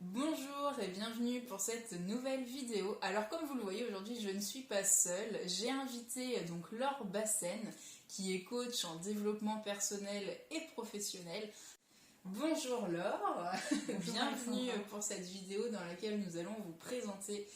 Bonjour et bienvenue pour cette nouvelle vidéo. Alors comme vous le voyez aujourd'hui je ne suis pas seule, j'ai invité donc Laure Bassen qui est coach en développement personnel et professionnel. Bonjour Laure, Bonjour bienvenue Alexandra. pour cette vidéo dans laquelle nous allons vous présenter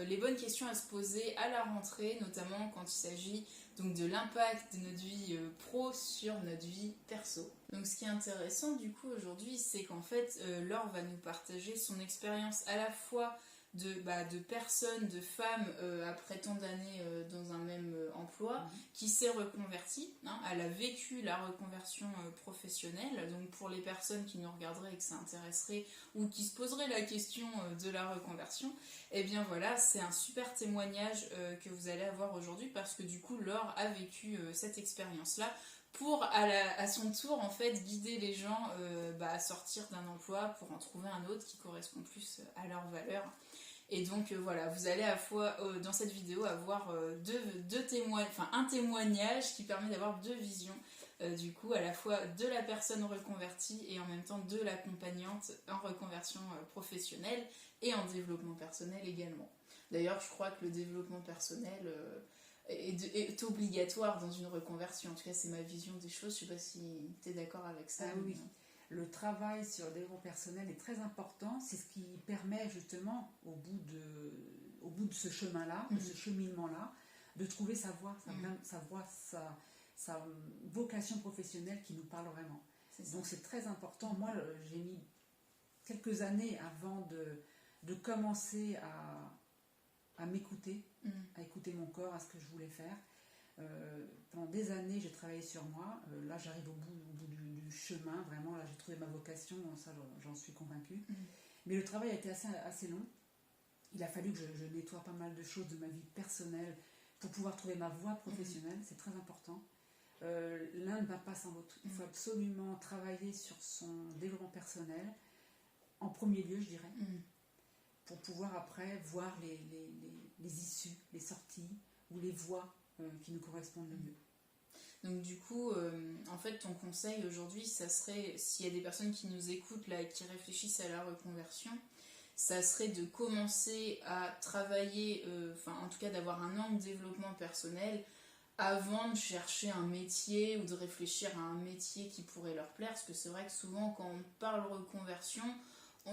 les bonnes questions à se poser à la rentrée, notamment quand il s'agit donc de l'impact de notre vie pro sur notre vie perso. Donc ce qui est intéressant du coup aujourd'hui, c'est qu'en fait Laure va nous partager son expérience à la fois de personnes, de femmes après tant d'années dans un même emploi, qui s'est reconvertie. Elle a vécu la reconversion professionnelle. Donc pour les personnes qui nous regarderaient et que ça intéresserait ou qui se poseraient la question de la reconversion, eh bien voilà, c'est un super témoignage que vous allez avoir aujourd'hui parce que du coup Laure a vécu cette expérience-là pour à son tour en fait guider les gens à sortir d'un emploi pour en trouver un autre qui correspond plus à leurs valeurs. Et donc voilà, vous allez à la fois dans cette vidéo avoir un témoignage qui permet d'avoir deux visions du coup à la fois de la personne reconvertie et en même temps de l'accompagnante en reconversion professionnelle et en développement personnel également. D'ailleurs, je crois que le développement personnel est obligatoire dans une reconversion. En tout cas, c'est ma vision des choses. Je ne sais pas si tu es d'accord avec ça. Ah oui, le travail sur le développement personnel est très important. C'est ce qui permet justement, au bout de ce chemin-là, de ce cheminement-là, de trouver sa voie, sa vocation professionnelle qui nous parle vraiment. Donc c'est très important. Moi, j'ai mis quelques années avant de commencer à m'écouter, à écouter mon corps, à ce que je voulais faire. Pendant des années, j'ai travaillé sur moi. Là, j'arrive au bout du chemin. Vraiment, là, j'ai trouvé ma vocation. Ça, j'en suis convaincue. Mais le travail a été assez long. Il a fallu que je nettoie pas mal de choses de ma vie personnelle pour pouvoir trouver ma voie professionnelle. C'est très important. L'un ne va pas sans l'autre. Il faut absolument travailler sur son développement personnel, en premier lieu, je dirais, pour pouvoir après voir les issues, les sorties ou les voies qui nous correspondent le mieux. Donc du coup, en fait, ton conseil aujourd'hui, ça serait, s'il y a des personnes qui nous écoutent là et qui réfléchissent à la reconversion, ça serait de commencer à travailler, en tout cas d'avoir un an de développement personnel avant de chercher un métier ou de réfléchir à un métier qui pourrait leur plaire. Parce que c'est vrai que souvent, quand on parle reconversion,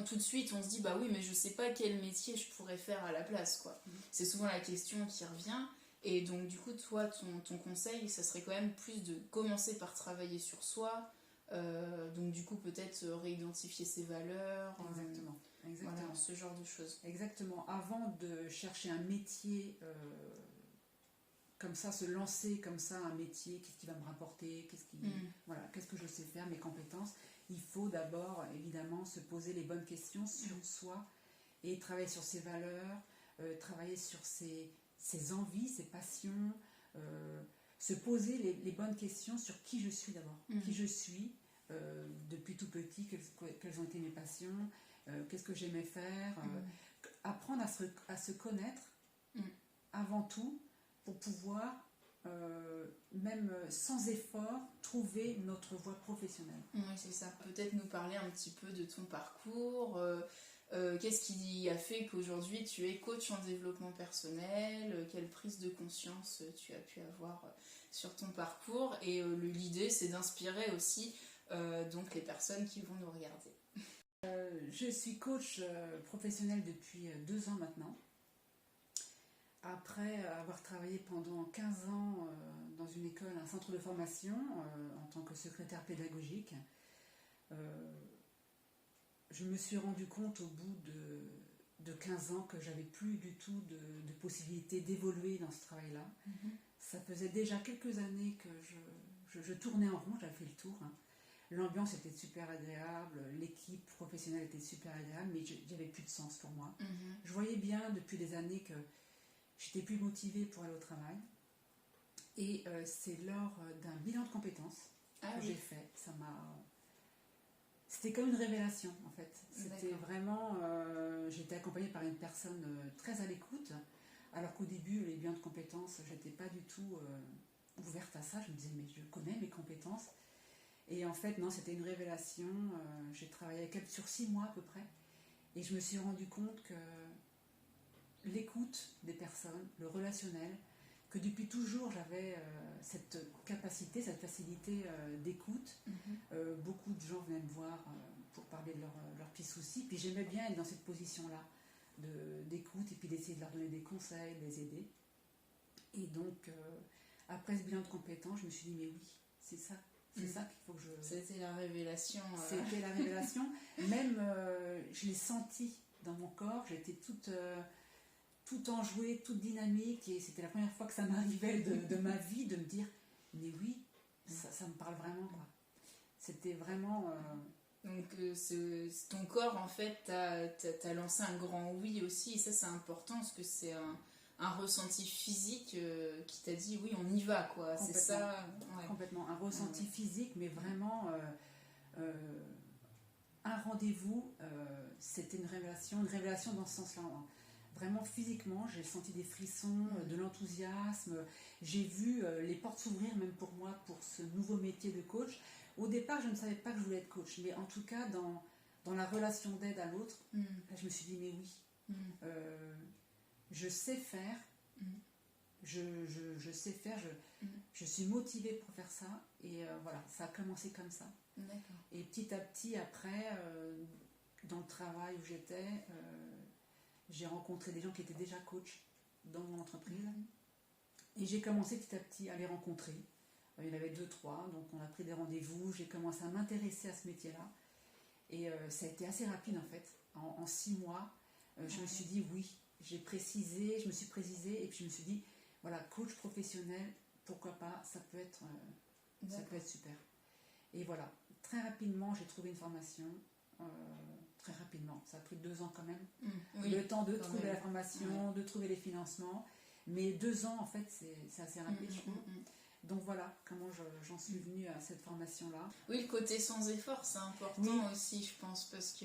tout de suite on se dit bah oui, mais je sais pas quel métier je pourrais faire à la place, quoi. C'est souvent la question qui revient. Et donc du coup, toi, ton conseil, ça serait quand même plus de commencer par travailler sur soi, donc du coup peut-être réidentifier ses valeurs, Exactement. voilà, ce genre de choses. Exactement. Avant de chercher un métier, comme ça, se lancer comme ça, un métier, qu'est-ce qui va me rapporter, qu'est-ce que je sais faire, mes compétences, il faut d'abord, évidemment, se poser les bonnes questions sur soi et travailler sur ses valeurs, travailler sur ses envies, ses passions, se poser les bonnes questions sur qui je suis d'abord, qui je suis depuis tout petit, quelles ont été mes passions, qu'est-ce que j'aimais faire, apprendre à se connaître avant tout pour pouvoir, même sans effort, trouver notre voie professionnelle. Oui, c'est ça. Peut-être nous parler un petit peu de ton parcours. Qu'est-ce qui a fait qu'aujourd'hui tu es coach en développement personnel, quelle prise de conscience tu as pu avoir sur ton parcours, et l'idée c'est d'inspirer aussi donc les personnes qui vont nous regarder. Je suis coach professionnel depuis 2 ans maintenant. Après avoir travaillé pendant 15 ans dans une école, un centre de formation, en tant que secrétaire pédagogique, je me suis rendu compte au bout de 15 ans que j'avais plus du tout de possibilité d'évoluer dans ce travail-là. Ça faisait déjà quelques années que je tournais en rond, j'avais fait le tour. L'ambiance était super agréable, l'équipe professionnelle était super agréable, mais j'avais plus de sens pour moi. Je voyais bien depuis des années que j'étais plus motivée pour aller au travail. Et c'est lors d'un bilan de compétences que j'ai fait. C'était comme une révélation en fait. C'était vraiment. J'étais accompagnée par une personne très à l'écoute, alors qu'au début, les bilans de compétences, j'étais pas du tout ouverte à ça. Je me disais, mais je connais mes compétences. Et en fait, non, c'était une révélation. J'ai travaillé avec elle sur 6 mois à peu près. Et je me suis rendu compte que l'écoute des personnes, le relationnel, que depuis toujours j'avais cette capacité, cette facilité d'écoute. Beaucoup de gens venaient me voir pour parler de leurs petits soucis. Puis j'aimais bien être dans cette position-là d'écoute et puis d'essayer de leur donner des conseils, de les aider. Et donc, après ce bilan de compétences, je me suis dit, mais oui, c'est ça. C'est ça qu'il faut que je... C'était la révélation. C'était la révélation. Même, je l'ai senti dans mon corps. J'étais toute enjouée, toute dynamique. Et c'était la première fois que ça m'arrivait de ma vie de me dire, mais oui, ça me parle vraiment, quoi. C'était vraiment... Donc ton corps, en fait, t'as lancé un grand oui aussi. Et ça, c'est important parce que c'est un ressenti physique qui t'a dit oui, on y va, quoi. C'est ça. Ouais. Complètement. Un ressenti physique, mais vraiment un rendez-vous. C'était une révélation dans ce sens-là. Vraiment physiquement, j'ai senti des frissons, de l'enthousiasme. J'ai vu les portes s'ouvrir, même pour moi, pour ce nouveau métier de coach. Au départ, je ne savais pas que je voulais être coach, mais en tout cas, dans la relation d'aide à l'autre, là, je me suis dit, mais oui, je sais faire, je sais faire, je suis motivée pour faire ça, et voilà, ça a commencé comme ça. D'accord. Et petit à petit, après, dans le travail où j'étais, j'ai rencontré des gens qui étaient déjà coachs dans mon entreprise, et j'ai commencé petit à petit à les rencontrer. Il y en avait 2-3, donc on a pris des rendez-vous, j'ai commencé à m'intéresser à ce métier-là, et ça a été assez rapide en fait. En 6 mois, je me suis dit oui, je me suis précisée, et puis je me suis dit, voilà, coach professionnel, pourquoi pas, ça peut être super. Et voilà, très rapidement, j'ai trouvé une formation, très rapidement, ça a pris 2 ans quand même, le temps de trouver la formation, de trouver les financements, mais 2 ans en fait, c'est assez rapide, je trouve. Donc voilà comment j'en suis venue à cette formation-là. Oui, le côté sans effort, c'est important aussi, je pense, parce que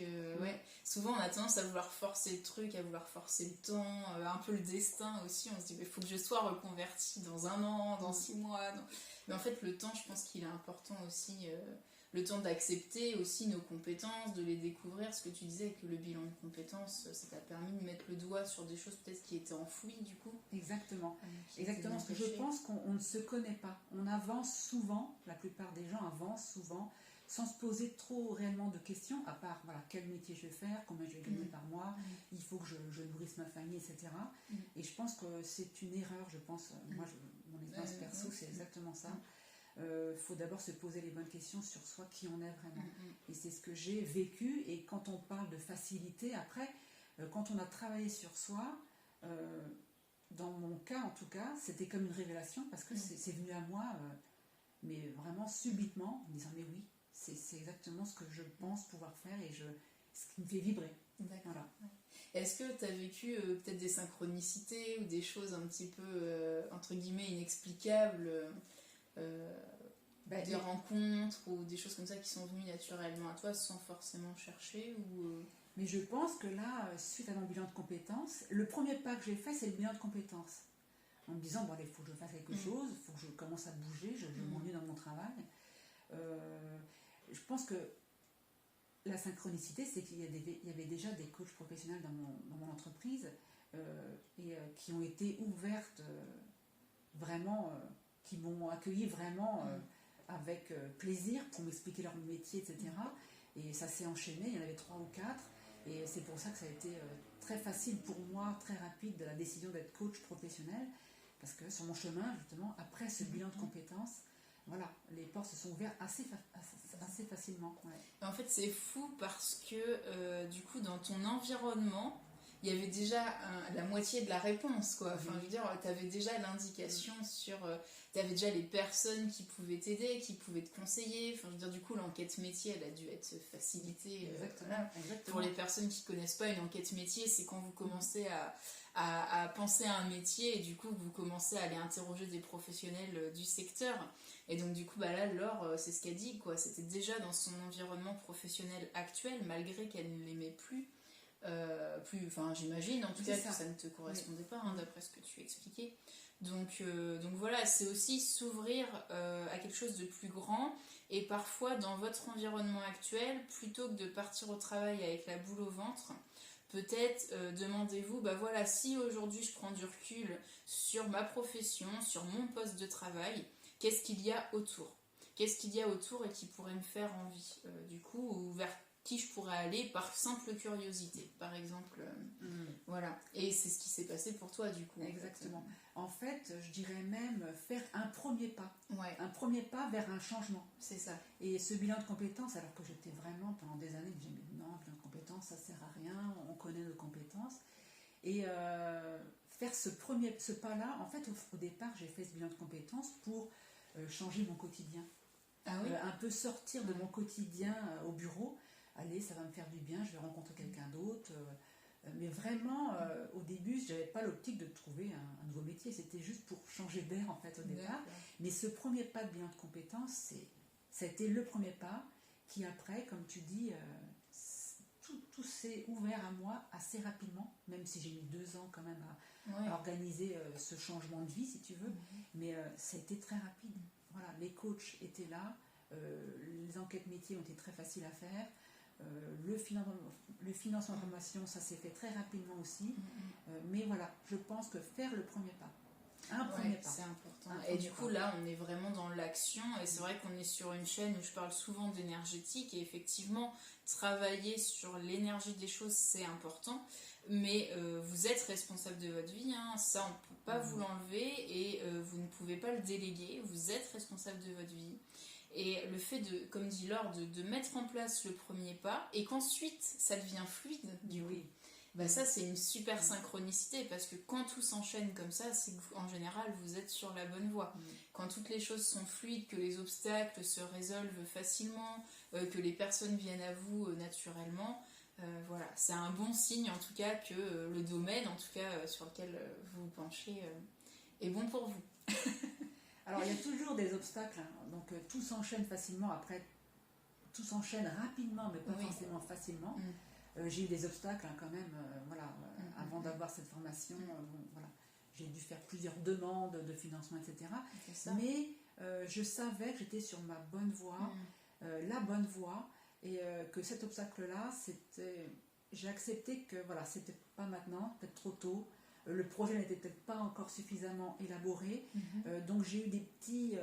souvent on a tendance à vouloir forcer le truc, à vouloir forcer le temps, un peu le destin aussi. On se dit, il faut que je sois reconvertie dans 1 an, dans 6 mois. Mais en fait, le temps, je pense qu'il est important aussi. Le temps d'accepter aussi nos compétences, de les découvrir. Ce que tu disais, que le bilan de compétences, ça t'a permis de mettre le doigt sur des choses peut-être qui étaient enfouies du coup. Exactement. Exactement, parce que je pense qu'on ne se connaît pas. On avance souvent, la plupart des gens avancent souvent, sans se poser trop réellement de questions, à part voilà, quel métier je vais faire, combien je vais gagner par mois, il faut que je nourrisse ma famille, etc. Et je pense que c'est une erreur, je pense. Moi, mon expérience perso, c'est exactement ça. Faut d'abord se poser les bonnes questions sur soi, qui on est vraiment. Et c'est ce que j'ai vécu. Et quand on parle de facilité, après, quand on a travaillé sur soi, dans mon cas en tout cas, c'était comme une révélation, parce que c'est venu à moi, mais vraiment subitement, en me disant, mais oui, c'est exactement ce que je pense pouvoir faire, et ce qui me fait vibrer. Voilà. Est-ce que tu as vécu peut-être des synchronicités ou des choses un petit peu, entre guillemets, inexplicables, des rencontres ou des choses comme ça qui sont venues naturellement à toi sans forcément chercher Mais je pense que là, suite à mon bilan de compétences, le premier pas que j'ai fait, c'est le bilan de compétences. En me disant, bon, il faut que je fasse quelque chose, il faut que je commence à bouger, je m'ennuie dans mon travail. Je pense que la synchronicité, c'est qu'il y avait déjà des coachs professionnels dans mon entreprise et qui ont été ouvertes vraiment, qui m'ont accueilli vraiment avec plaisir pour m'expliquer leur métier, etc. Et ça s'est enchaîné, il y en avait 3 ou 4. Et c'est pour ça que ça a été très facile pour moi, très rapide, de la décision d'être coach professionnel. Parce que sur mon chemin, justement, après ce bilan de compétences, voilà, les portes se sont ouvertes assez facilement. En fait, c'est fou parce que du coup, dans ton environnement, il y avait déjà la moitié de la réponse, quoi. Enfin, je veux dire, tu avais déjà l'indication sur... tu avais déjà les personnes qui pouvaient t'aider, qui pouvaient te conseiller. Enfin, je veux dire, du coup, l'enquête métier, elle a dû être facilitée. Exactement. Pour les personnes qui ne connaissent pas, une enquête métier, c'est quand vous commencez à penser à un métier et du coup, vous commencez à aller interroger des professionnels du secteur. Et donc, du coup, là, Laure, c'est ce qu'elle dit, quoi. C'était déjà dans son environnement professionnel actuel, malgré qu'elle ne l'aimait plus. j'imagine en tout cas que ça ne te correspondait pas, d'après ce que tu expliquais. Donc voilà, c'est aussi s'ouvrir à quelque chose de plus grand, et parfois dans votre environnement actuel, plutôt que de partir au travail avec la boule au ventre, peut-être demandez-vous, voilà, si aujourd'hui je prends du recul sur ma profession, sur mon poste de travail, qu'est-ce qu'il y a autour ? Qu'est-ce qu'il y a autour et qui pourrait me faire envie, du coup, ou vers qui je pourrais aller par simple curiosité, par exemple. Voilà. Et c'est ce qui s'est passé pour toi, du coup. Exactement. En fait, je dirais même faire un premier pas. Ouais. Un premier pas vers un changement. C'est ça. Et ce bilan de compétences, alors que j'étais vraiment pendant des années, j'ai dit non, bilan de compétences, ça sert à rien, on connaît nos compétences. Et faire ce pas-là, en fait, au départ, j'ai fait ce bilan de compétences pour changer mon quotidien. Ah oui. Un peu sortir de mon quotidien au bureau. Allez, ça va me faire du bien, je vais rencontrer quelqu'un d'autre. Mais vraiment, au début, je n'avais pas l'optique de trouver un nouveau métier. C'était juste pour changer d'air, en fait, au départ. Mais ce premier pas de bilan de compétences, ça a été le premier pas qui, après, comme tu dis, tout s'est ouvert à moi assez rapidement, même si j'ai mis 2 ans quand même à organiser ce changement de vie, si tu veux. Mais ça a été très rapide. Voilà, les coachs étaient là, les enquêtes métiers ont été très faciles à faire. Le financement de formation, ça s'est fait très rapidement aussi. Mais voilà, je pense que faire le premier pas, un premier pas, c'est important. Et du coup, là, on est vraiment dans l'action. Et c'est vrai qu'on est sur une chaîne où je parle souvent d'énergétique. Et effectivement, travailler sur l'énergie des choses, c'est important. Mais vous êtes responsable de votre vie. Ça, on ne peut pas vous l'enlever. Et vous ne pouvez pas le déléguer. Vous êtes responsable de votre vie. Et le fait de, comme dit Laure, de mettre en place le premier pas et qu'ensuite ça devient fluide, du coup, ça c'est une super synchronicité, parce que quand tout s'enchaîne comme ça, c'est qu'en général vous êtes sur la bonne voie. Quand toutes les choses sont fluides, que les obstacles se résolvent facilement, que les personnes viennent à vous naturellement, voilà, c'est un bon signe en tout cas que le domaine, en tout cas sur lequel vous vous penchez, est bon pour vous. Alors, il y a toujours des obstacles, donc tout s'enchaîne facilement. Après, tout s'enchaîne rapidement, mais pas forcément facilement. J'ai eu des obstacles quand même, avant d'avoir cette formation. Voilà, j'ai dû faire plusieurs demandes de financement, etc. Mais je savais que j'étais sur ma bonne voie, la bonne voie, et que cet obstacle-là, j'ai accepté que c'était pas maintenant, peut-être trop tôt. Le projet n'était peut-être pas encore suffisamment élaboré, donc j'ai eu des petits,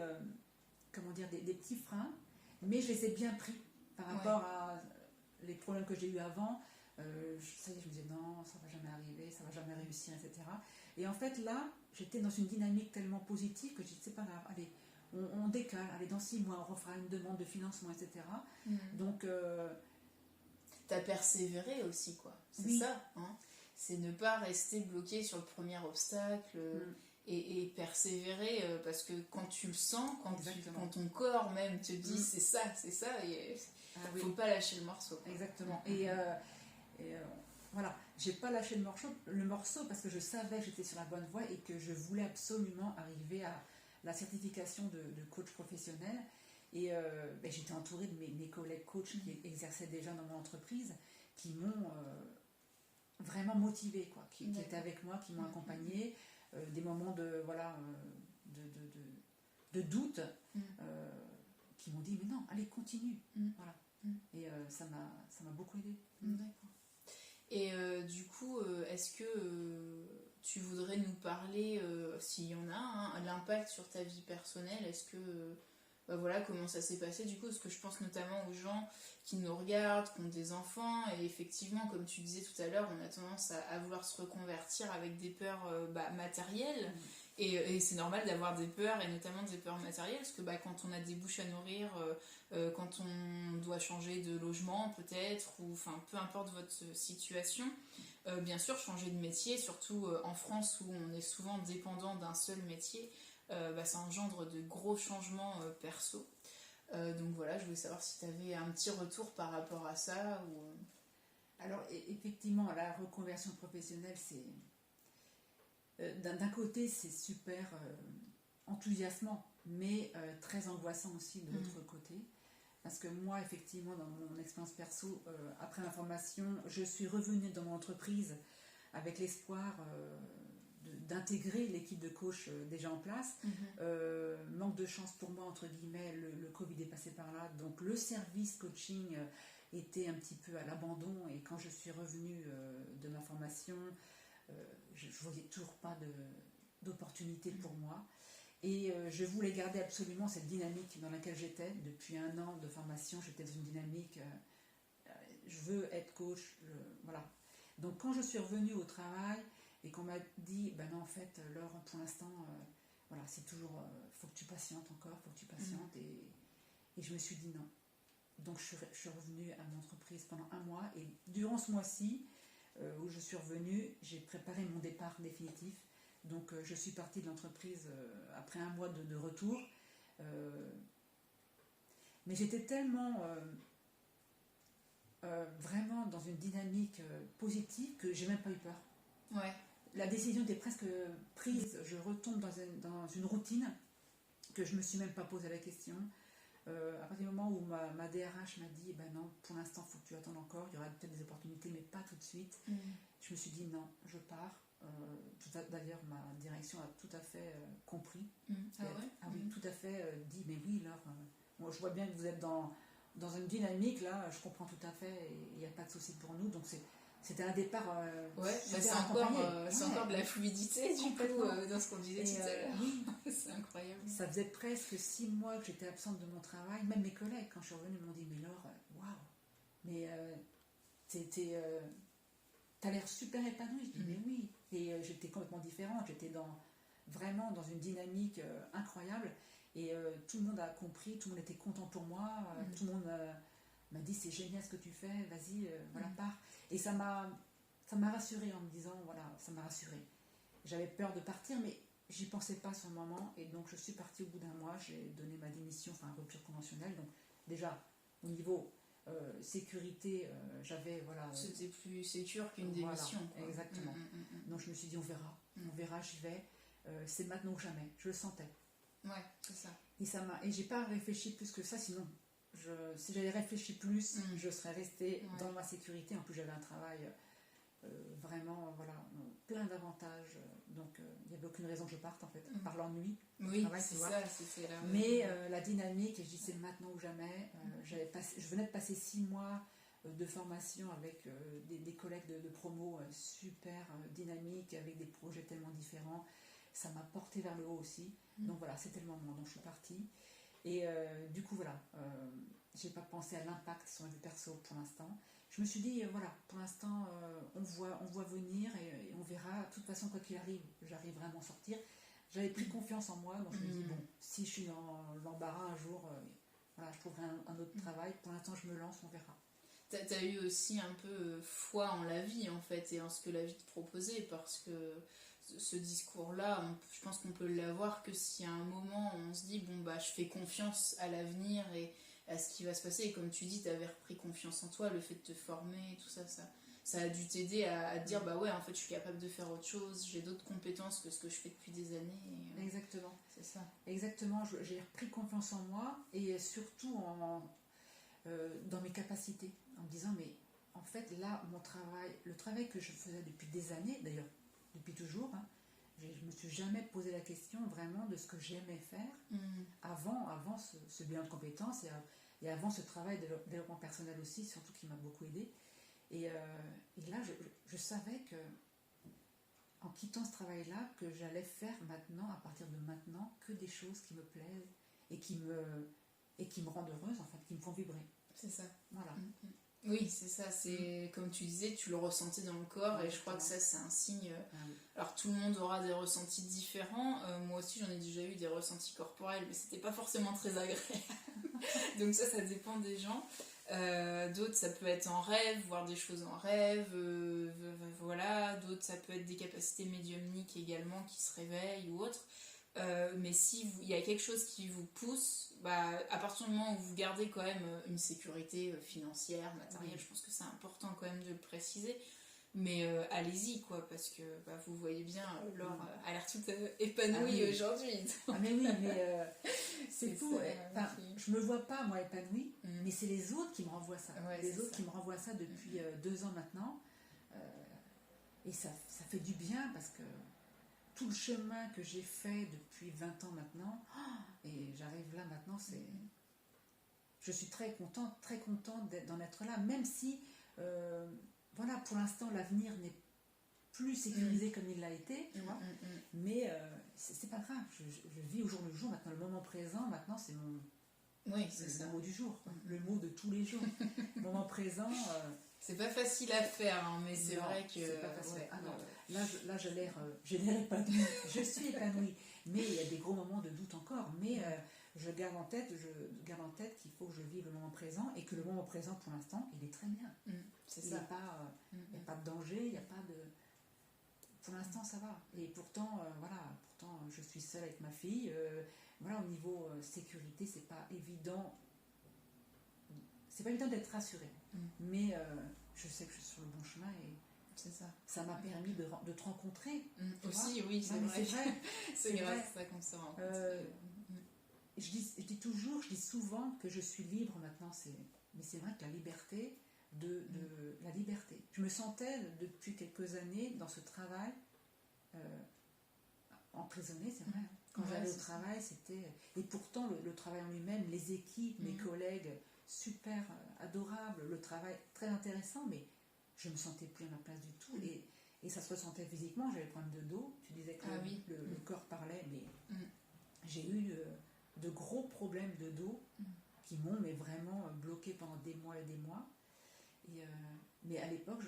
des petits freins, mais je les ai bien pris par rapport à les problèmes que j'ai eu avant. Je me disais non, ça va jamais arriver, ça va jamais réussir, etc. Et en fait là, j'étais dans une dynamique tellement positive que je disais c'est pas grave, allez, on décale, allez, dans 6 mois on refera une demande de financement, etc. Donc t'as persévéré aussi, quoi. C'est ça, c'est ne pas rester bloqué sur le premier obstacle et persévérer, parce que quand tu le sens, quand ton corps même te dit c'est ça, et faut pas lâcher le morceau. Exactement. Et voilà, j'ai pas lâché le morceau parce que je savais que j'étais sur la bonne voie et que je voulais absolument arriver à la certification de coach professionnel. Et j'étais entourée de mes collègues coachs qui exerçaient déjà dans mon entreprise, qui m'ont vraiment motivée, quoi, qui étaient avec moi, qui m'ont accompagnée. Des moments de doute, qui m'ont dit mais non, allez, continue. Voilà. Et ça m'a beaucoup aidée. D'accord. Et du coup, est-ce que tu voudrais nous parler, s'il y en a, l'impact sur ta vie personnelle? Est-ce que comment ça s'est passé du coup? Parce que je pense notamment aux gens qui nous regardent, qui ont des enfants, et effectivement, comme tu disais tout à l'heure, on a tendance à vouloir se reconvertir avec des peurs matérielles, et c'est normal d'avoir des peurs, et notamment des peurs matérielles, parce que quand on a des bouches à nourrir, quand on doit changer de logement peut-être, ou peu importe votre situation, bien sûr changer de métier, surtout en France où on est souvent dépendant d'un seul métier, ça engendre de gros changements perso. Donc voilà, je voulais savoir si tu avais un petit retour par rapport à ça. Alors effectivement, la reconversion professionnelle, c'est d'un côté c'est super enthousiasmant, mais très angoissant aussi de l'autre côté. Parce que moi, effectivement, dans mon expérience perso, après ma formation, je suis revenue dans mon entreprise avec l'espoir d'intégrer l'équipe de coach déjà en place. Manque de chance pour moi, entre guillemets, le Covid est passé par là. Donc le service coaching était un petit peu à l'abandon. Et quand je suis revenue de ma formation, je ne voyais toujours pas d'opportunité pour moi. Et je voulais garder absolument cette dynamique dans laquelle j'étais. Depuis 1 an de formation, j'étais dans une dynamique, je veux être coach, voilà. Donc quand je suis revenue au travail et qu'on m'a dit, ben non, en fait, Laure, pour l'instant, voilà, c'est toujours, faut que tu patientes encore, faut que tu patientes. Et je me suis dit non. Donc je suis revenue à mon entreprise pendant 1 mois. Et durant ce mois-ci, où je suis revenue, j'ai préparé mon départ définitif. Donc je suis partie de l'entreprise après 1 mois de retour. Mais j'étais tellement vraiment dans une dynamique positive que j'ai même pas eu peur. Ouais. La décision était presque prise. Je retombe dans une routine que je me suis même pas posé la question. À partir du moment où ma DRH m'a dit ben non, pour l'instant il faut que tu attendes encore, il y aura peut-être des opportunités mais pas tout de suite. Je me suis dit non, je pars. D'ailleurs ma direction a tout à fait compris. Oui, tout à fait dit mais oui Laure, moi je vois bien que vous êtes dans une dynamique là, je comprends tout à fait et il n'y a pas de souci pour nous. Donc c'était un départ c'est encore de la fluidité du coup dans ce qu'on disait tout à l'heure. Oui. C'est incroyable. Ça faisait presque 6 mois que j'étais absente de mon travail. Même mes collègues, quand je suis revenue, m'ont dit mais Laure, waouh, mais t'as l'air super épanouie. Je dis mais oui. Et j'étais complètement différente. J'étais vraiment dans une dynamique incroyable. Et tout le monde a compris, tout le monde était content pour moi. Tout le monde m'a dit c'est génial ce que tu fais, vas-y, voilà, pars. Et ça m'a rassurée en me disant, voilà, ça m'a rassurée. J'avais peur de partir, mais j'y pensais pas sur le moment. Et donc je suis partie au bout d'1 mois, j'ai donné ma démission, enfin rupture conventionnelle. Donc déjà, au niveau sécurité, j'avais, voilà... C'était plus sécure qu'une démission. Voilà, exactement. Donc je me suis dit, on verra, j'y vais. C'est maintenant ou jamais, je le sentais. Ouais, c'est ça. Et j'ai pas réfléchi plus que ça, sinon si j'avais réfléchi plus, je serais restée dans ma sécurité. En plus j'avais un travail vraiment, voilà, plein d'avantages, donc il n'y avait aucune raison que je parte en fait, par l'ennui. Oui, travail, c'est ça, c'était là. Mais la dynamique, et je dis c'est maintenant ou jamais. Je venais de passer 6 mois de formation avec des collègues de promo super dynamiques, avec des projets tellement différents. Ça m'a porté vers le haut aussi. Donc voilà, c'était le moment. Donc je suis partie. Et du coup, voilà, j'ai pas pensé à l'impact sur ma vie perso pour l'instant. Je me suis dit, voilà, pour l'instant, on voit venir et on verra. De toute façon, quoi qu'il arrive, j'arriverai à m'en sortir. J'avais pris confiance en moi. Donc je me dis, bon, si je suis dans l'embarras un jour, voilà, je trouverai un autre travail. Pour l'instant, je me lance, on verra. T'as eu aussi un peu foi en la vie, en fait, et en ce que la vie te proposait, parce que ce discours-là, je pense qu'on peut l'avoir que si à un moment on se dit bon bah je fais confiance à l'avenir et à ce qui va se passer, et comme tu dis, t'avais repris confiance en toi, le fait de te former, tout ça, ça a dû t'aider à te dire bah ouais, en fait je suis capable de faire autre chose, j'ai d'autres compétences que ce que je fais depuis des années. Exactement. C'est ça. Exactement, j'ai repris confiance en moi et surtout dans mes capacités, en me disant mais en fait là mon travail, le travail que je faisais depuis des années, d'ailleurs depuis toujours, hein, je me suis jamais posé la question vraiment de ce que j'aimais faire avant ce bilan de compétences et avant ce travail de développement personnel aussi, surtout qui m'a beaucoup aidé. Et là je savais que en quittant ce travail-là, que j'allais faire maintenant, à partir de maintenant, que des choses qui me plaisent et qui me rendent heureuse, en fait, qui me font vibrer. C'est ça. Voilà. Oui, c'est ça, c'est comme tu disais, tu le ressentais dans le corps, et je crois que ça c'est un signe. Alors tout le monde aura des ressentis différents, moi aussi j'en ai déjà eu des ressentis corporels, mais c'était pas forcément très agréable. Donc ça dépend des gens. D'autres ça peut être en rêve, voir des choses en rêve, voilà. D'autres ça peut être des capacités médiumniques également qui se réveillent ou autres. Mais si il y a quelque chose qui vous pousse, bah, à partir du moment où vous gardez quand même une sécurité financière, matérielle, je pense que c'est important quand même de le préciser, Mais allez-y, quoi, parce que vous voyez bien, Laure a l'air toute épanouie aujourd'hui. Ah mais oui, mais c'est fou. Je me vois pas, moi, épanouie, mais c'est les autres qui me renvoient ça. Les autres qui me renvoient ça depuis 2 ans maintenant. Et ça fait du bien, parce que tout le chemin que j'ai fait depuis 20 ans maintenant, et j'arrive là maintenant, je suis très contente d'en être là, même si... voilà, pour l'instant, l'avenir n'est plus sécurisé comme il l'a été, tu vois. Mais c'est pas grave. Je vis au jour le jour. Maintenant, le moment présent, maintenant, c'est mon... Oui, c'est le mot du jour, le mot de tous les jours. Moment présent... c'est pas facile à faire, hein, mais c'est vrai que... C'est pas facile. Là, j'ai l'air épanouie. Je suis épanouie. Mais il y a des gros moments de doute encore. Mais je garde en tête qu'il faut que je vive le moment présent, et que le moment présent, pour l'instant, il est très bien. Il n'y a pas de danger, il n'y a pas de... Pour l'instant, ça va. Et pourtant, je suis seule avec ma fille. Au niveau sécurité, c'est pas évident. C'est pas évident d'être rassurée. Mais je sais que je suis sur le bon chemin, et ça m'a permis de te rencontrer. Aussi, oui, c'est vrai. C'est grâce à ça qu'on se rencontre. Je dis souvent que je suis libre maintenant. Mais c'est vrai que la liberté... la liberté. Je me sentais depuis quelques années dans ce travail emprisonnée, c'est vrai. Quand j'allais au travail, c'était... Et pourtant, le travail en lui-même, les équipes, mes collègues, super adorables, le travail très intéressant, mais je me sentais plus à ma place du tout. Et ça se ressentait physiquement. J'avais des problèmes de dos. Tu disais que le corps parlait, mais j'ai eu de gros problèmes de dos qui m'ont vraiment bloqué pendant des mois et des mois. Mais à l'époque,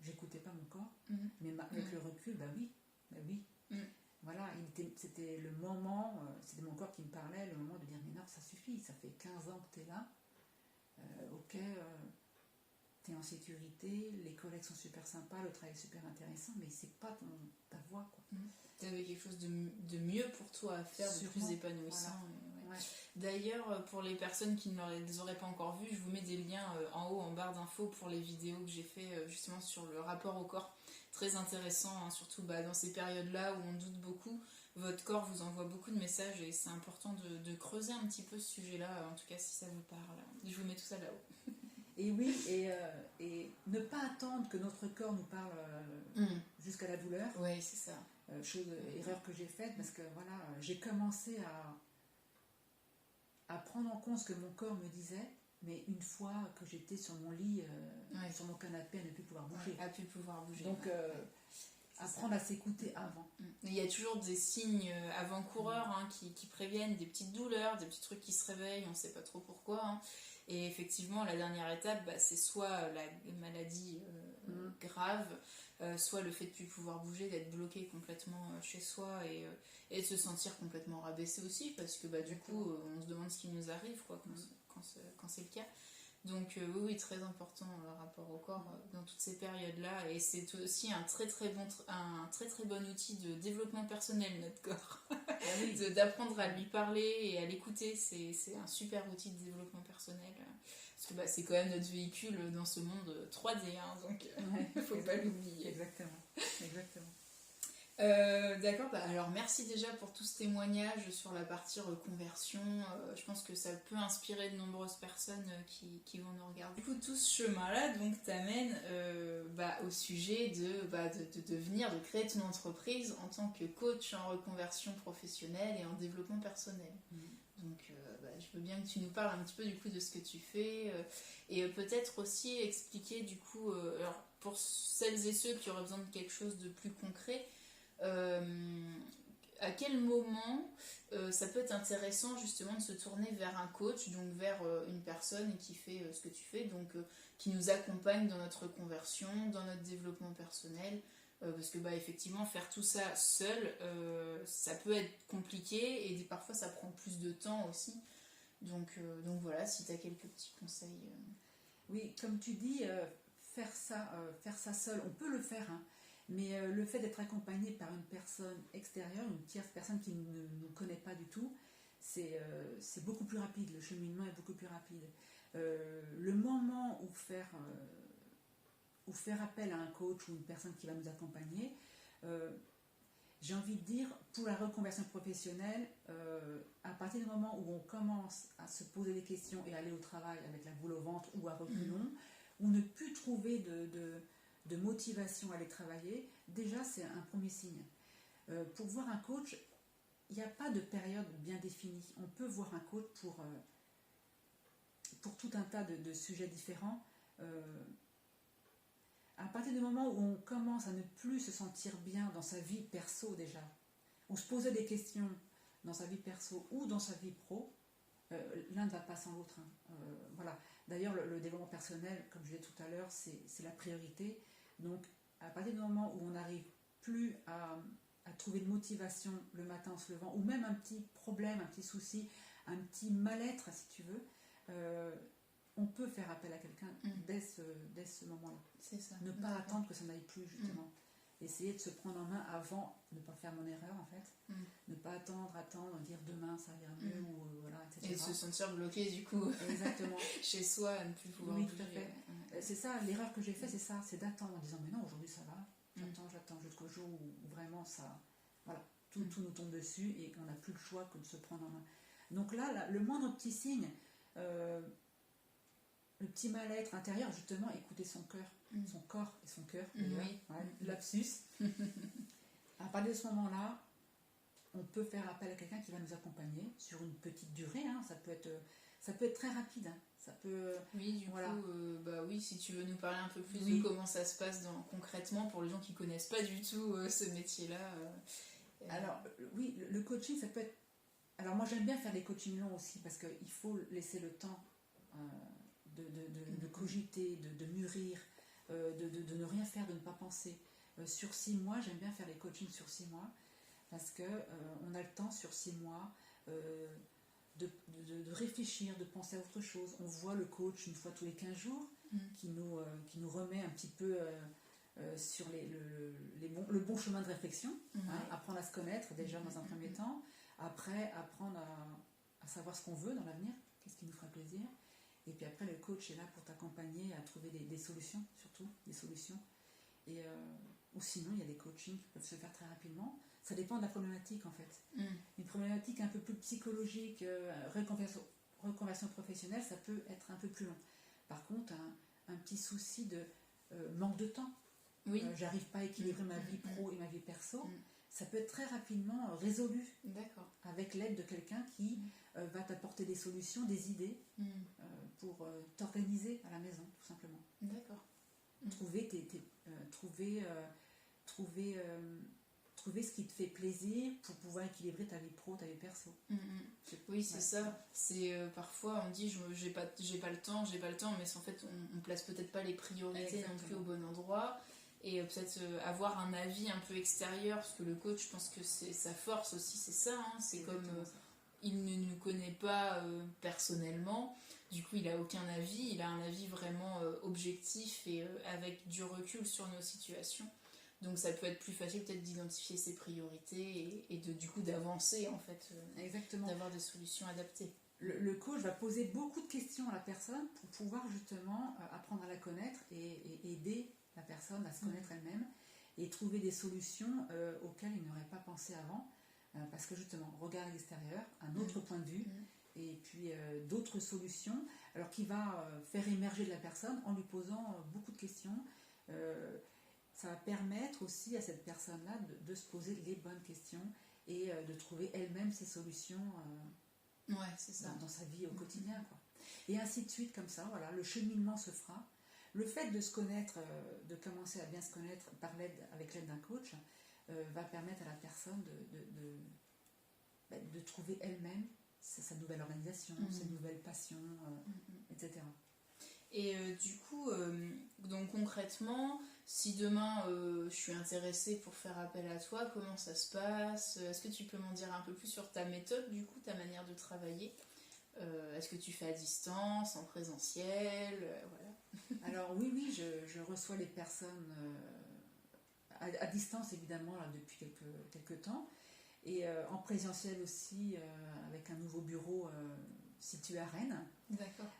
je n'écoutais pas mon corps. Mais avec le recul, oui. Voilà, c'était le moment, c'était mon corps qui me parlait, le moment de dire, mais non, ça suffit, ça fait 15 ans que tu es là. Ok, tu es en sécurité, les collègues sont super sympas, le travail est super intéressant, mais c'est pas ta voix, quoi. Tu avais quelque chose de mieux pour toi à faire, de plus épanouissant. Voilà. D'ailleurs, pour les personnes qui ne les auraient pas encore vues, je vous mets des liens en haut, en barre d'infos, pour les vidéos que j'ai fait justement sur le rapport au corps. Très intéressant, hein, surtout dans ces périodes-là où on doute beaucoup. Votre corps vous envoie beaucoup de messages, et c'est important de creuser un petit peu ce sujet-là, en tout cas si ça vous parle. Je vous mets tout ça là-haut. Et oui, et ne pas attendre que notre corps nous parle jusqu'à la douleur. Oui, c'est ça. Erreur que j'ai faite, parce que j'ai commencé à prendre en compte ce que mon corps me disait, mais une fois que j'étais sur mon lit, sur mon canapé, à ne plus pouvoir bouger. À plus pouvoir bouger. Donc, apprendre à s'écouter avant. Il y a toujours des signes avant-coureurs qui préviennent, des petites douleurs, des petits trucs qui se réveillent, on ne sait pas trop pourquoi. Hein. Et effectivement, la dernière étape, c'est soit la maladie grave, soit le fait de ne plus pouvoir bouger, d'être bloqué complètement chez soi, et de se sentir complètement rabaissé aussi, parce que du coup, on se demande ce qui nous arrive quand c'est le cas. Donc oui, très important le rapport au corps dans toutes ces périodes-là, et c'est aussi un très très bon outil de développement personnel, notre corps. D'apprendre à lui parler et à l'écouter, c'est un super outil de développement personnel, parce que c'est quand même notre véhicule dans ce monde 3D, hein, donc il ne faut pas l'oublier. Exactement. D'accord, alors merci déjà pour tout ce témoignage sur la partie reconversion. Je pense que ça peut inspirer de nombreuses personnes qui vont nous regarder. Du coup, tout ce chemin-là t'amène au sujet de devenir, de créer ton entreprise en tant que coach en reconversion professionnelle et en développement personnel. Donc je veux bien que tu nous parles un petit peu du coup de ce que tu fais, et peut-être aussi expliquer du coup, alors pour celles et ceux qui auraient besoin de quelque chose de plus concret, à quel moment ça peut être intéressant justement de se tourner vers un coach, donc vers une personne qui fait ce que tu fais, donc qui nous accompagne dans notre reconversion, dans notre développement personnel, parce que effectivement faire tout ça seul, ça peut être compliqué, et parfois ça prend plus de temps aussi, donc voilà, si tu as quelques petits conseils. Oui, comme tu dis, faire ça seul, on peut le faire, hein. Mais le fait d'être accompagné par une personne extérieure, une tierce personne qui ne nous connaît pas du tout, c'est beaucoup plus rapide, le cheminement est beaucoup plus rapide. Le moment où faire ou faire appel à un coach ou une personne qui va nous accompagner, j'ai envie de dire, pour la reconversion professionnelle, à partir du moment où on commence à se poser des questions et aller au travail avec la boule au ventre ou à reculons, ou ne plus trouver de motivation à aller travailler, déjà c'est un premier signe. Pour voir un coach, il n'y a pas de période bien définie. On peut voir un coach pour tout un tas de sujets différents. À partir du moment où on commence à ne plus se sentir bien dans sa vie perso déjà, ou se poser des questions dans sa vie perso ou dans sa vie pro, l'un ne va pas sans l'autre. Voilà. D'ailleurs, le développement personnel, comme je disais tout à l'heure, c'est la priorité. Donc, à partir du moment où on n'arrive plus à trouver de motivation le matin en se levant, ou même un petit problème, un petit souci, un petit mal-être, si tu veux, on peut faire appel à quelqu'un dès ce moment-là. C'est ça. Ne pas attendre que ça n'aille plus, justement. Essayer de se prendre en main avant, ne pas faire mon erreur, en fait. Ne pas attendre, dire demain ça ira mieux, ou voilà, etc. Et de se sentir bloqué, du coup, exactement. chez soi, à ne plus pouvoir bouger. Tout à fait. C'est ça, l'erreur que j'ai faite, c'est ça, c'est d'attendre en disant, mais non, aujourd'hui ça va, j'attends jusqu'au jour où vraiment ça, voilà, tout nous tombe dessus et on n'a plus le choix que de se prendre en main. Donc là, le moindre petit signe, le petit mal-être intérieur, justement, écouter son cœur, son corps et son cœur, lapsus. À partir de ce moment-là, on peut faire appel à quelqu'un qui va nous accompagner sur une petite durée, ça peut être très rapide. Ça peut, oui, du coup, oui, si tu veux nous parler un peu plus de comment ça se passe concrètement pour les gens qui ne connaissent pas du tout ce métier-là. Alors, oui, le coaching, ça peut être... Alors, moi, j'aime bien faire des coachings longs aussi parce qu'il faut laisser le temps de cogiter, de mûrir, de ne rien faire, de ne pas penser. Sur 6 mois, j'aime bien faire des coachings sur 6 mois parce qu'on a le temps sur 6 mois de réfléchir, de penser à autre chose. On voit le coach une fois tous les 15 jours qui nous remet un petit peu sur le bon chemin de réflexion, apprendre à se connaître déjà dans un premier temps, après apprendre à savoir ce qu'on veut dans l'avenir, qu'est-ce qui nous fera plaisir, et puis après le coach est là pour t'accompagner à trouver des solutions, surtout des solutions, ou sinon il y a des coachings qui peuvent se faire très rapidement. Ça dépend de la problématique en fait. Une problématique un peu plus psychologique, reconversion professionnelle, ça peut être un peu plus long. Par contre, un petit souci de manque de temps, j'arrive pas à équilibrer ma vie pro et ma vie perso, ça peut être très rapidement résolu. D'accord. Avec l'aide de quelqu'un qui va t'apporter des solutions, des idées pour t'organiser à la maison, tout simplement. D'accord. Trouver ce qui te fait plaisir pour pouvoir équilibrer ta vie pro, ta vie perso. Oui, c'est ça. C'est parfois on dit j'ai pas le temps, mais en fait on place peut-être pas les priorités non plus au bon endroit. Et peut-être avoir un avis un peu extérieur, parce que le coach, je pense que c'est sa force aussi, c'est ça. C'est comme il ne nous connaît pas personnellement, du coup il a aucun avis, il a un avis vraiment objectif et avec du recul sur nos situations. Donc ça peut être plus facile peut-être d'identifier ses priorités et du coup d'avancer en fait, d'avoir des solutions adaptées. Le coach va poser beaucoup de questions à la personne pour pouvoir justement apprendre à la connaître et aider la personne à se connaître elle-même et trouver des solutions auxquelles il n'aurait pas pensé avant, parce que justement, regard extérieur, un autre point de vue, et puis d'autres solutions, alors qui va faire émerger de la personne en lui posant beaucoup de questions. Ça va permettre aussi à cette personne-là de se poser les bonnes questions et de trouver elle-même ses solutions c'est ça. Dans sa vie au quotidien, quoi. Et ainsi de suite, comme ça, voilà, le cheminement se fera. Le fait de se connaître, de commencer à bien se connaître avec l'aide d'un coach, va permettre à la personne de trouver elle-même sa nouvelle organisation, ses nouvelles passions, etc. Et du coup, donc concrètement, si demain je suis intéressée pour faire appel à toi, comment ça se passe? Est-ce que tu peux m'en dire un peu plus sur ta méthode, du coup, ta manière de travailler? Est-ce que tu fais à distance, en présentiel? Voilà. Alors oui, je reçois les personnes à distance évidemment là, depuis quelques temps, et en présentiel aussi avec un nouveau bureau situé à Rennes. D'accord.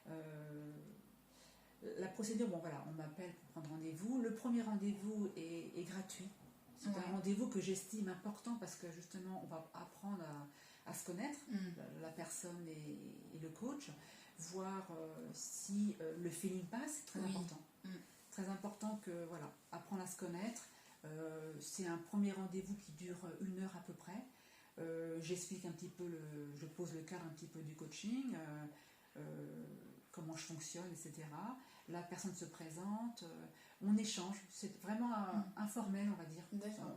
La procédure, bon voilà, on m'appelle pour prendre rendez-vous. Le premier rendez-vous est gratuit. C'est un rendez-vous que j'estime important parce que justement, on va apprendre à se connaître, la personne et le coach, voir si le feeling passe, c'est très important. Très important que, voilà, apprendre à se connaître. C'est un premier rendez-vous qui dure 1 heure à peu près. J'explique un petit peu, je pose le cadre un petit peu du coaching, comment je fonctionne, etc. La personne se présente, on échange, c'est vraiment informel, on va dire.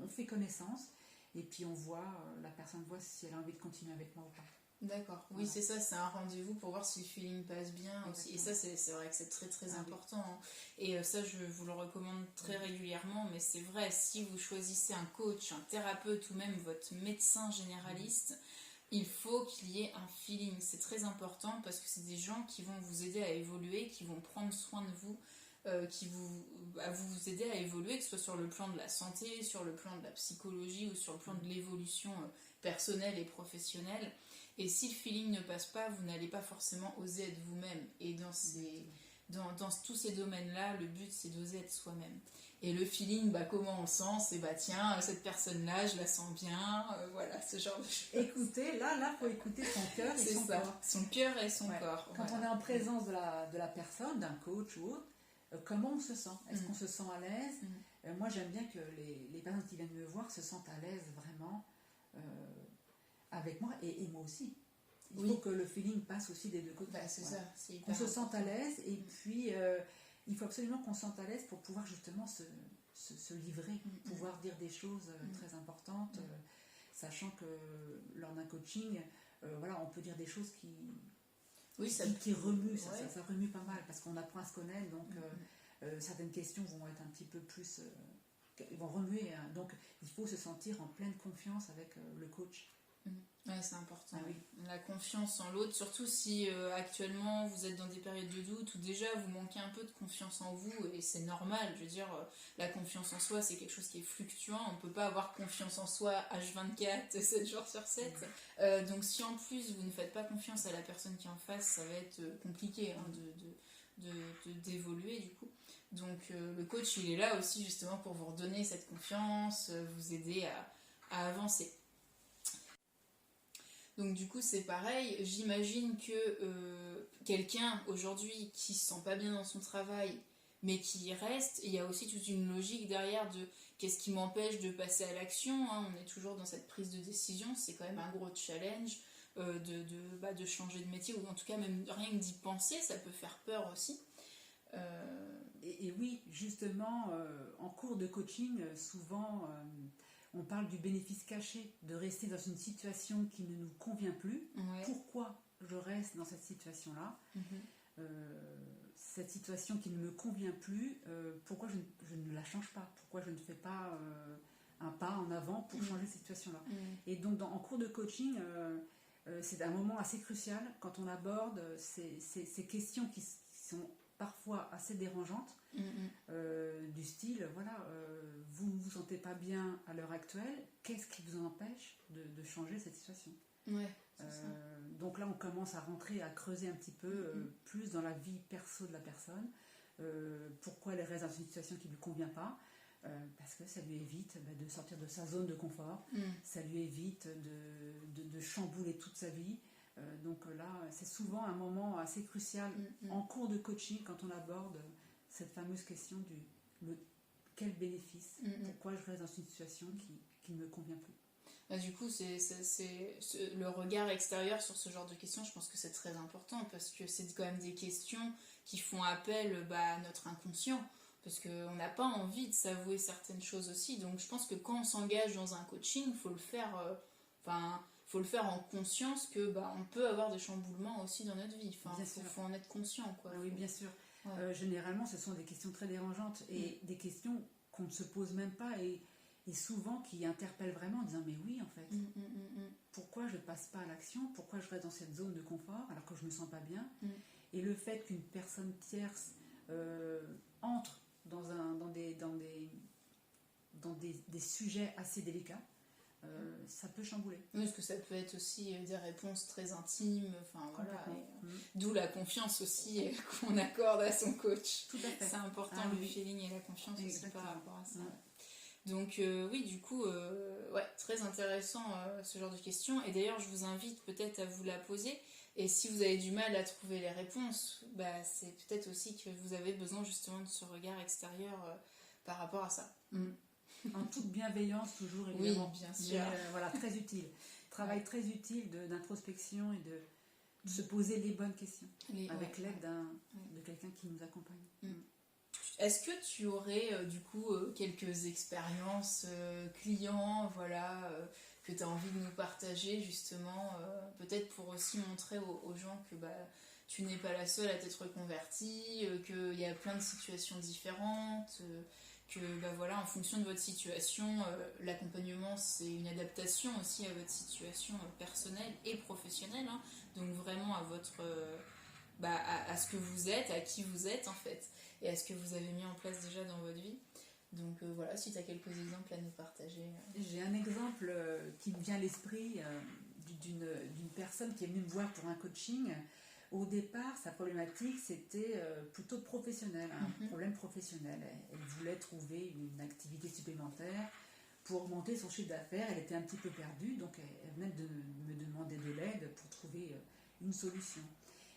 On fait connaissance et puis on voit, la personne voit si elle a envie de continuer avec moi ou pas. D'accord, oui, voilà. C'est ça, c'est un rendez-vous pour voir si le feeling passe bien aussi. Et ça, c'est vrai que c'est très très important. Hein. Et ça, je vous le recommande très régulièrement, mais c'est vrai, si vous choisissez un coach, un thérapeute ou même votre médecin généraliste, il faut qu'il y ait un feeling. C'est très important parce que c'est des gens qui vont vous aider à évoluer, qui vont prendre soin de vous, qui vous aider à évoluer, que ce soit sur le plan de la santé, sur le plan de la psychologie ou sur le plan de l'évolution personnelle et professionnelle. Et si le feeling ne passe pas, vous n'allez pas forcément oser être vous-même. Et dans tous ces domaines-là, le but, c'est d'oser être soi-même. Et le feeling, comment on le sent, c'est tiens, cette personne-là, je la sens bien, voilà, ce genre de choses. Écoutez, là, faut écouter son cœur et son corps. Son cœur et son corps. Quand on est en présence de la personne, d'un coach ou autre, comment on se sent? Est-ce qu'on se sent à l'aise? Moi, j'aime bien que les personnes qui viennent me voir se sentent à l'aise vraiment avec moi et moi aussi. Il faut que le feeling passe aussi des deux côtés. C'est ça, c'est hyper qu'on se sente à l'aise et puis il faut absolument qu'on se sente à l'aise pour pouvoir justement se livrer, pouvoir dire des choses très importantes, sachant que lors d'un coaching, voilà, on peut dire des choses qui remuent, ça remue pas mal parce qu'on apprend à se connaître, donc certaines questions vont être un petit peu plus, vont remuer, hein, donc il faut se sentir en pleine confiance avec le coach. Ouais, c'est important. Oui. La confiance en l'autre, surtout si actuellement vous êtes dans des périodes de doute ou déjà vous manquez un peu de confiance en vous, et c'est normal, je veux dire, la confiance en soi c'est quelque chose qui est fluctuant, on ne peut pas avoir confiance en soi H24, 7 jours sur 7. Donc si en plus vous ne faites pas confiance à la personne qui est en face, ça va être compliqué d'évoluer du coup. Donc le coach il est là aussi justement pour vous redonner cette confiance, vous aider à avancer. Donc du coup c'est pareil, j'imagine que quelqu'un aujourd'hui qui se sent pas bien dans son travail mais qui y reste, il y a aussi toute une logique derrière de qu'est-ce qui m'empêche de passer à l'action, hein, on est toujours dans cette prise de décision, c'est quand même un gros challenge de changer de métier, ou en tout cas même rien que d'y penser, ça peut faire peur aussi. Et oui, justement, en cours de coaching, souvent... on parle du bénéfice caché, de rester dans une situation qui ne nous convient plus. Ouais. Pourquoi je reste dans cette situation-là? Cette situation qui ne me convient plus, pourquoi je ne la change pas? Pourquoi je ne fais pas un pas en avant pour changer cette situation-là? Et donc, en cours de coaching, c'est un moment assez crucial quand on aborde ces questions qui sont parfois assez dérangeantes, du style, voilà, vous ne vous sentez pas bien à l'heure actuelle, qu'est-ce qui vous empêche de changer cette situation? Ouais, donc là on commence à rentrer, à creuser un petit peu plus dans la vie perso de la personne, pourquoi elle reste dans une situation qui ne lui convient pas, parce que ça lui évite de sortir de sa zone de confort, ça lui évite de chambouler toute sa vie. Donc là, c'est souvent un moment assez crucial en cours de coaching quand on aborde cette fameuse question quel bénéfice, pourquoi je reste dans une situation qui ne me convient plus. Du coup, c'est le regard extérieur sur ce genre de questions, je pense que c'est très important parce que c'est quand même des questions qui font appel à notre inconscient, parce qu'on n'a pas envie de s'avouer certaines choses aussi. Donc je pense que quand on s'engage dans un coaching, il faut le faire... faut le faire en conscience que on peut avoir des chamboulements aussi dans notre vie. Faut en être conscient, quoi. Oui, bien sûr. Ouais. Généralement, ce sont des questions très dérangeantes et des questions qu'on ne se pose même pas et souvent qui interpellent vraiment en disant mais oui, en fait, pourquoi je ne passe pas à l'action? Pourquoi je reste dans cette zone de confort alors que je ne me sens pas bien? Et le fait qu'une personne tierce entre dans des sujets assez délicats, ça peut chambouler. Oui, parce que ça peut être aussi des réponses très intimes, enfin voilà. D'où la confiance aussi qu'on accorde à son coach. Tout à fait. C'est important, le feeling et la confiance aussi par rapport à ça. Donc oui, du coup, très intéressant ce genre de questions. Et d'ailleurs, je vous invite peut-être à vous la poser. Et si vous avez du mal à trouver les réponses, c'est peut-être aussi que vous avez besoin justement de ce regard extérieur par rapport à ça. En toute bienveillance toujours, évidemment. Oui, bien sûr. Mais, voilà, très utile. Travail très utile d'introspection et de se poser les bonnes questions avec l'aide de quelqu'un qui nous accompagne. Est-ce que tu aurais du coup quelques expériences clients, voilà, que tu as envie de nous partager justement, peut-être pour aussi montrer aux gens que tu n'es pas la seule à t'être reconvertie, qu'il y a plein de situations différentes, que voilà, en fonction de votre situation, l'accompagnement c'est une adaptation aussi à votre situation personnelle et professionnelle, hein, donc vraiment à votre à ce que vous êtes, à qui vous êtes en fait, et à ce que vous avez mis en place déjà dans votre vie. Donc voilà, si tu as quelques exemples à nous partager. J'ai un exemple qui me vient à l'esprit d'une personne qui est venue me voir pour un coaching. Au départ, sa problématique, c'était plutôt professionnel, un problème professionnel. Elle voulait trouver une activité supplémentaire pour augmenter son chiffre d'affaires. Elle était un petit peu perdue, donc elle venait de me demander de l'aide pour trouver une solution.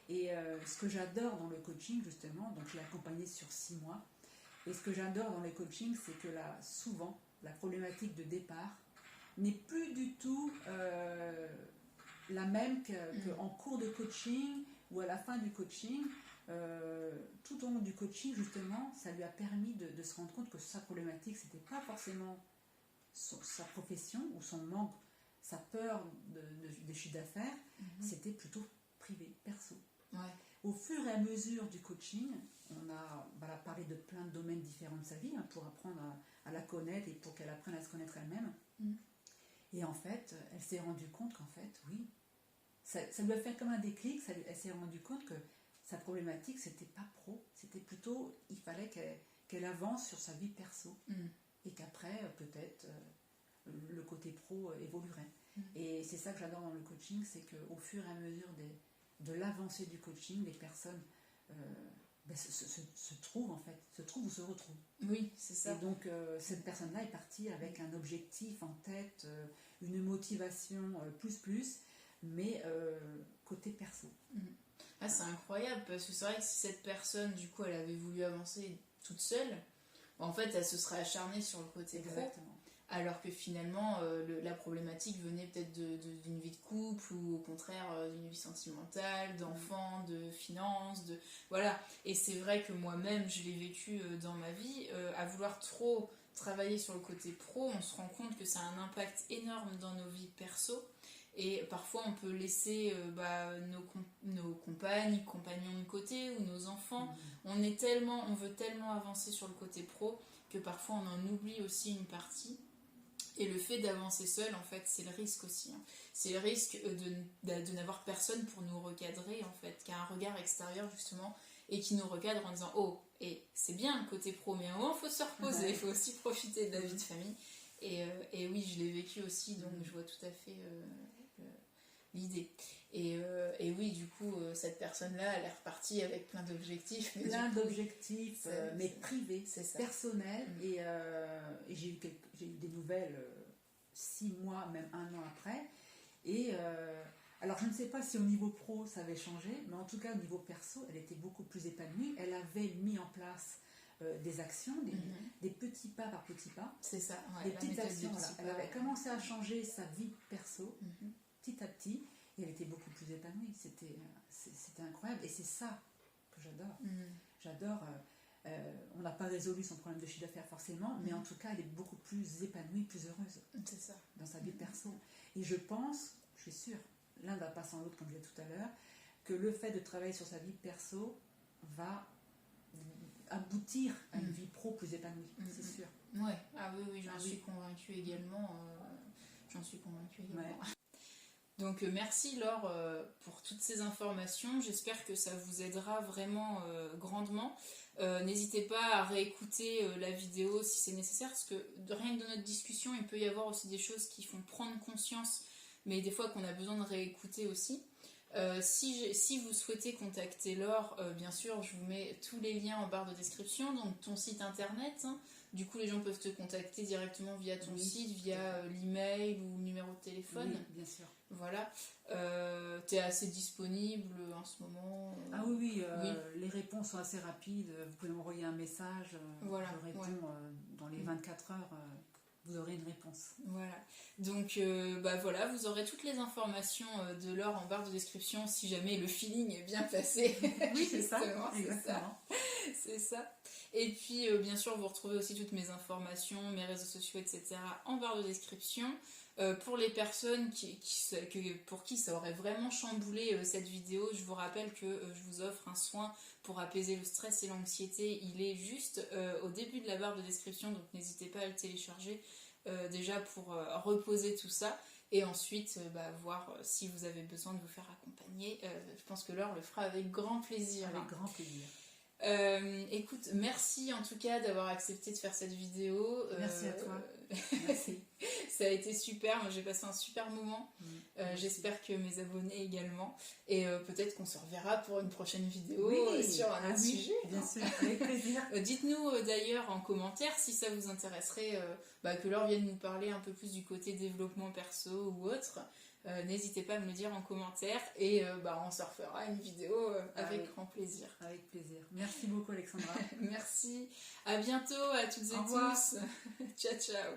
Et ce que j'adore dans le coaching, justement, donc je l'ai accompagnée sur 6 mois, et ce que j'adore dans les coachings, c'est que là, souvent, la problématique de départ n'est plus du tout la même qu'en cours de coaching ou à la fin du coaching. Tout au long du coaching, justement, ça lui a permis de se rendre compte que sa problématique, c'était pas forcément sa profession ou son manque, sa peur des chiffres d'affaires, c'était plutôt privé, perso. Au fur et à mesure du coaching, on a parlé de plein de domaines différents de sa vie pour apprendre à la connaître et pour qu'elle apprenne à se connaître elle-même. Et en fait, elle s'est rendue compte qu'en fait, oui, ça lui a fait comme un déclic. Elle s'est rendue compte que sa problématique, c'était pas pro, c'était plutôt, il fallait qu'elle avance sur sa vie perso et qu'après, peut-être, le côté pro évoluerait. Et c'est ça que j'adore dans le coaching, c'est qu'au fur et à mesure de l'avancée du coaching, les personnes se trouvent en fait, se trouvent ou se retrouvent. Oui, c'est ça. Et donc cette personne-là est partie avec un objectif en tête, une motivation plus, mais côté perso. C'est incroyable parce que c'est vrai que si cette personne, du coup, elle avait voulu avancer toute seule, en fait, elle se serait acharnée sur le côté pro. Alors que finalement, la problématique venait peut-être d'une vie de couple ou au contraire d'une vie sentimentale, d'enfants, de finances, voilà. Et c'est vrai que moi-même, je l'ai vécu dans ma vie. À vouloir trop travailler sur le côté pro, on se rend compte que ça a un impact énorme dans nos vies perso. Et parfois, on peut laisser nos compagnes, compagnons de côté ou nos enfants. On veut tellement avancer sur le côté pro que parfois on en oublie aussi une partie. Et le fait d'avancer seul, en fait, c'est le risque aussi. C'est le risque de n'avoir personne pour nous recadrer, en fait, qui a un regard extérieur, justement, et qui nous recadre en disant « Oh, et c'est bien le côté pro, mais à un moment, il faut se reposer, il faut aussi profiter de la vie de famille. » Et oui, je l'ai vécu aussi, donc je vois tout à fait l'idée. Et oui, du coup, cette personne-là, elle est repartie avec plein d'objectifs. Mais privés, personnels. Et j'ai eu des nouvelles 6 mois, même 1 an après. Et alors, je ne sais pas si au niveau pro, ça avait changé, mais en tout cas, au niveau perso, elle était beaucoup plus épanouie. Elle avait mis en place des actions, des petits pas par petits pas. C'est ça, des petites actions. Elle avait commencé à changer sa vie perso, petit à petit. Et elle était beaucoup plus épanouie. C'était incroyable. Et c'est ça que j'adore. J'adore. On n'a pas résolu son problème de chiffre d'affaires forcément, mais en tout cas, elle est beaucoup plus épanouie, plus heureuse. C'est ça. Dans sa vie perso. Et je suis sûre, l'un va pas sans l'autre, comme je disais tout à l'heure, que le fait de travailler sur sa vie perso va aboutir à une vie pro plus épanouie. C'est sûr. Ouais. Ah oui, j'en suis convaincue également. Ouais. Donc merci Laure pour toutes ces informations, j'espère que ça vous aidera vraiment grandement. N'hésitez pas à réécouter la vidéo si c'est nécessaire, parce que rien que dans notre discussion, il peut y avoir aussi des choses qui font prendre conscience, mais des fois qu'on a besoin de réécouter aussi. Si vous souhaitez contacter Laure, bien sûr, je vous mets tous les liens en barre de description, donc ton site internet, hein. Du coup, les gens peuvent te contacter directement via ton site, via l'email ou le numéro de téléphone. Oui, bien sûr. Voilà. Tu es assez disponible en ce moment? Ah oui, les réponses sont assez rapides. Vous pouvez m'envoyer un message. Voilà, je réponds dans les 24 heures. Vous aurez une réponse. Voilà. Donc, voilà, vous aurez toutes les informations de Laure en barre de description si jamais le feeling est bien passé. Oui, c'est ça. Exactement. C'est ça. Et puis, bien sûr, vous retrouvez aussi toutes mes informations, mes réseaux sociaux, etc. en barre de description. Pour les personnes pour qui ça aurait vraiment chamboulé cette vidéo, je vous rappelle que je vous offre un soin pour apaiser le stress et l'anxiété. Il est juste au début de la barre de description, donc n'hésitez pas à le télécharger déjà pour reposer tout ça. Et ensuite, voir si vous avez besoin de vous faire accompagner. Je pense que Laure le fera avec grand plaisir. Avec grand plaisir. Écoute, merci en tout cas d'avoir accepté de faire cette vidéo. Merci à toi. Merci. Ça a été super, moi j'ai passé un super moment. J'espère que mes abonnés également. Et peut-être qu'on se reverra pour une prochaine vidéo sur un autre sujet. Bien sûr, avec plaisir. Dites-nous d'ailleurs en commentaire si ça vous intéresserait que Laure vienne nous parler un peu plus du côté développement perso ou autre. N'hésitez pas à me le dire en commentaire et on se refera une vidéo avec grand plaisir. Avec plaisir. Merci beaucoup Alexandra. Merci. À bientôt à toutes et tous. Ciao ciao.